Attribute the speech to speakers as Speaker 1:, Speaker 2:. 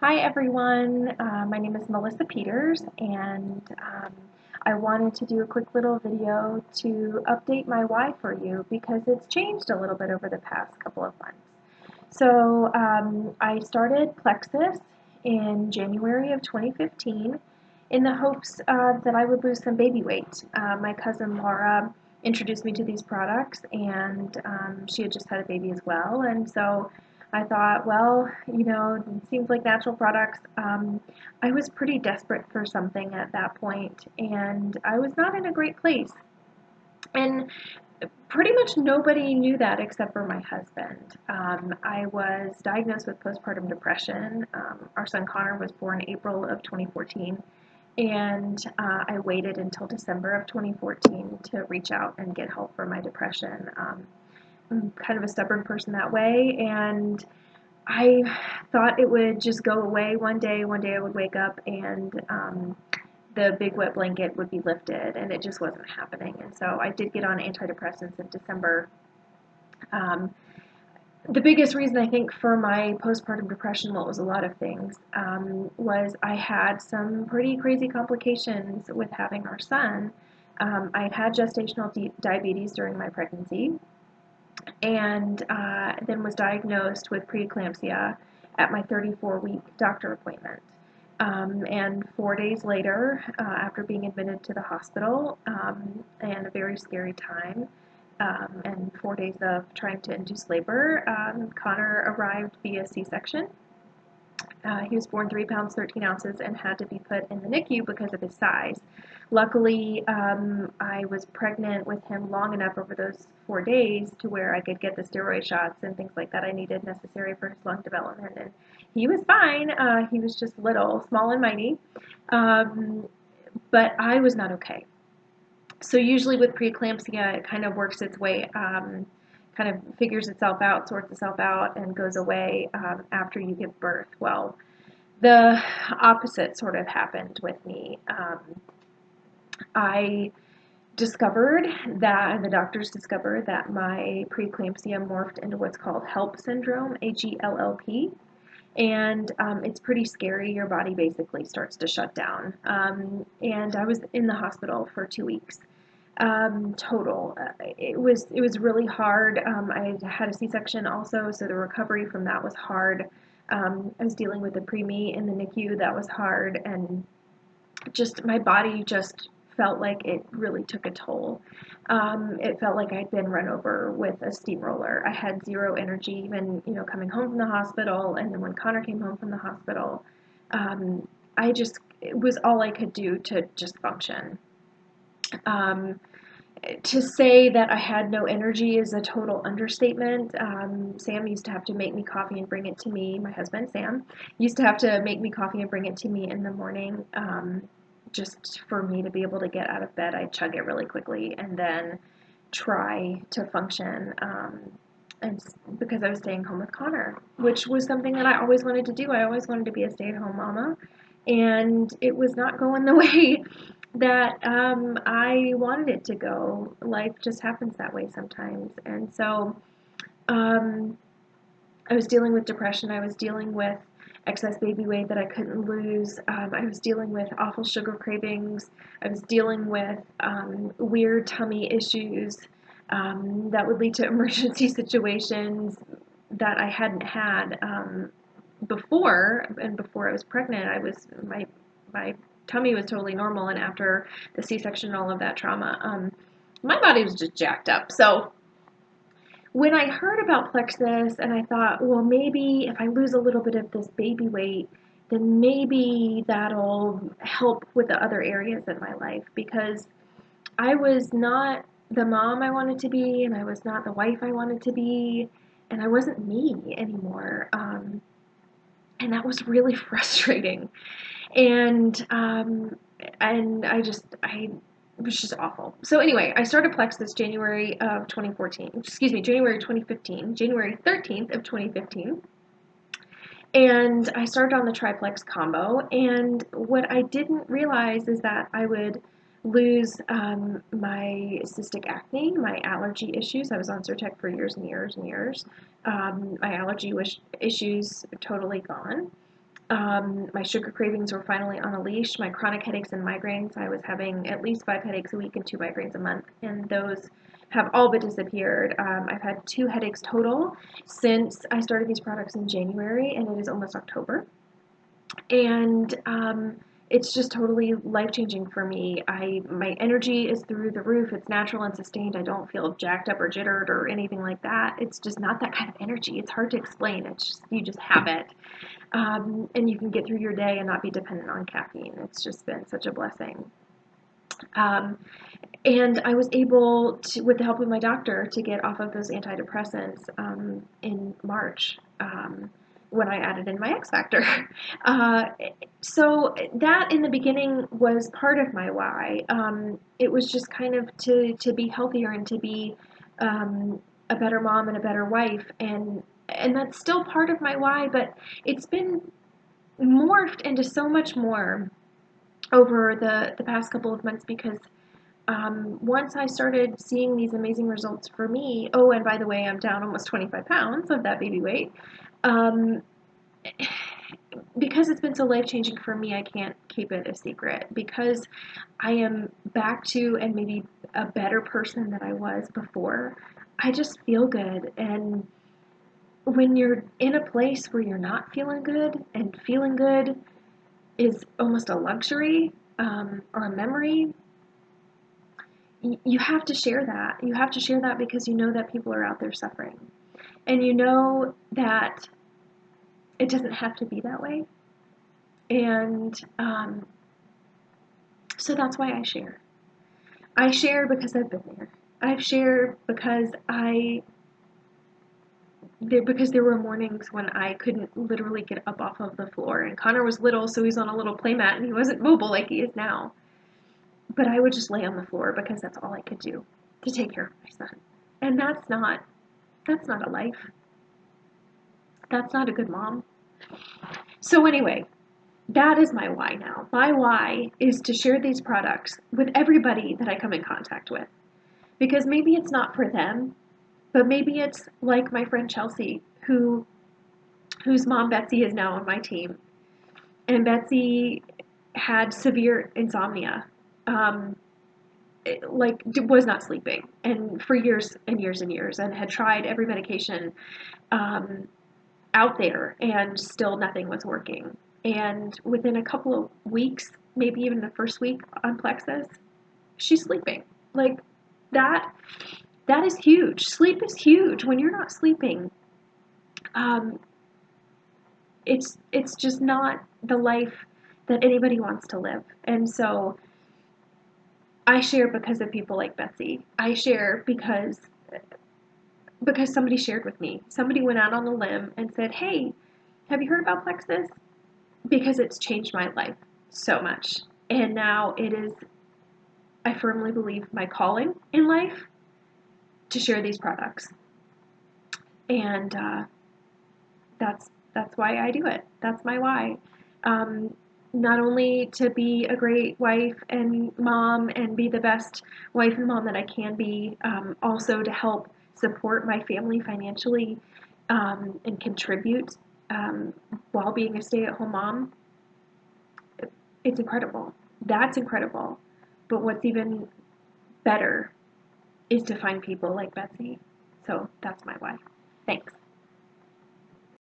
Speaker 1: Hi everyone, my name is Melissa Peters and I wanted to do a quick little video to update my why for you because it's changed a little bit over the past couple of months. So I started Plexus in January of 2015 in the hopes that I would lose some baby weight. My cousin Laura introduced me to these products and she had just had a baby as well, and so I thought, well, it seems like natural products. I was pretty desperate for something at that point, and I was not in a great place. And pretty much nobody knew that except for my husband. I was diagnosed with postpartum depression. Our son Connor was born April of 2014, and I waited until December of 2014 to reach out and get help for my depression. I'm kind of a stubborn person that way, and I thought it would just go away one day. One day I would wake up and the big wet blanket would be lifted, and it just wasn't happening. And so I did get on antidepressants in December. Um, the biggest reason I think for my postpartum depression, well, it was a lot of things, was I had some pretty crazy complications with having our son. I had gestational diabetes during my pregnancy, and then was diagnosed with preeclampsia at my 34-week doctor appointment. And 4 days later, after being admitted to the hospital, and a very scary time, and 4 days of trying to induce labor, Connor arrived via C-section. He was born 3 pounds 13 ounces and had to be put in the NICU because of his size. Luckily, I was pregnant with him long enough over those 4 days to where I could get the steroid shots and things like that I needed necessary for his lung development. And he was fine. He was just little, small and mighty. But I was not okay. So usually with preeclampsia, it kind of works its way, kind of figures itself out, sorts itself out, and goes away after you give birth. Well, the opposite sort of happened with me. I discovered that, the doctors discovered that my preeclampsia morphed into what's called HELLP syndrome, HELLP. And it's pretty scary. Your body basically starts to shut down. And I was in the hospital for 2 weeks. Total. It was really hard. I had a C-section also, so the recovery from that was hard. I was dealing with a preemie in the NICU. That was hard, and just my body just felt like it really took a toll. It felt like I'd been run over with a steamroller. I had zero energy, even coming home from the hospital, and then when Connor came home from the hospital, it was all I could do to just function. To say that I had no energy is a total understatement. Sam used to have to make me coffee and bring it to me. My husband, Sam, used to have to make me coffee and bring it to me in the morning. Just for me to be able to get out of bed, I'd chug it really quickly and then try to function. And because I was staying home with Connor, which was something that I always wanted to do. I always wanted to be a stay-at-home mama, and it was not going the way that I wanted it to go. Life just happens that way sometimes. And so um, I was dealing with depression. I was dealing with excess baby weight that I couldn't lose. I was dealing with awful sugar cravings. I was dealing with weird tummy issues that would lead to emergency situations that I hadn't had before. And before I was pregnant, my tummy was totally normal, and after the C-section and all of that trauma, my body was just jacked up. So when I heard about Plexus, and I thought, well, maybe if I lose a little bit of this baby weight, then maybe that'll help with the other areas in my life, because I was not the mom I wanted to be, and I was not the wife I wanted to be, and I wasn't me anymore. And that was really frustrating. And it was just awful. So anyway, I started Plexus January of 2014. Excuse me, January 2015, January 13th of 2015. And I started on the triplex combo. And what I didn't realize is that I would lose my cystic acne, my allergy issues. I was on Zyrtec for years and years and years. My allergy issues totally gone. My sugar cravings were finally on a leash. My chronic headaches and migraines, I was having at least 5 headaches a week and 2 migraines a month, and those have all but disappeared. I've had 2 headaches total since I started these products in January, and it is almost October. And it's just totally life-changing for me. My energy is through the roof. It's natural and sustained. I don't feel jacked up or jittered or anything like that. It's just not that kind of energy. It's hard to explain. It's just, you just have it. And you can get through your day and not be dependent on caffeine. It's just been such a blessing. Um, and I was able to, with the help of my doctor, to get off of those antidepressants in March when I added in my X Factor. Uh, so that in the beginning was part of my why. It was just kind of to be healthier and to be a better mom and a better wife, and that's still part of my why, but it's been morphed into so much more over the past couple of months because once I started seeing these amazing results for me, oh, and by the way, I'm down almost 25 pounds of that baby weight. Um, because it's been so life changing for me, I can't keep it a secret because I am back to and maybe a better person than I was before. I just feel good. And when you're in a place where you're not feeling good and feeling good is almost a luxury or a memory, you have to share that. You have to share that because you know that people are out there suffering. And you know that it doesn't have to be that way. And so that's why I share. I share because I've been there. I've shared because there were mornings when I couldn't literally get up off of the floor. And Connor was little, so he's on a little playmat and he wasn't mobile like he is now. But I would just lay on the floor because that's all I could do to take care of my son. And that's not a life. That's not a good mom. So anyway, that is my why now. My why is to share these products with everybody that I come in contact with. Because maybe it's not for them, but maybe it's like my friend Chelsea, whose mom Betsy is now on my team. And Betsy had severe insomnia. Was not sleeping and for years and years and years, and had tried every medication out there and still nothing was working. And within a couple of weeks, maybe even the first week on Plexus, she's sleeping. Like that is huge. Sleep is huge. When you're not sleeping, um, it's just not the life that anybody wants to live. And so I share because of people like Betsy. I share because somebody shared with me. Somebody went out on a limb and said, "Hey, have you heard about Plexus?" Because it's changed my life so much. And now it is, I firmly believe, my calling in life to share these products. And that's why I do it. That's my why. Not only to be a great wife and mom and be the best wife and mom that I can be, also to help support my family financially and contribute while being a stay-at-home mom. It's incredible. That's incredible. But what's even better is to find people like Betsy. So that's my why. Thanks.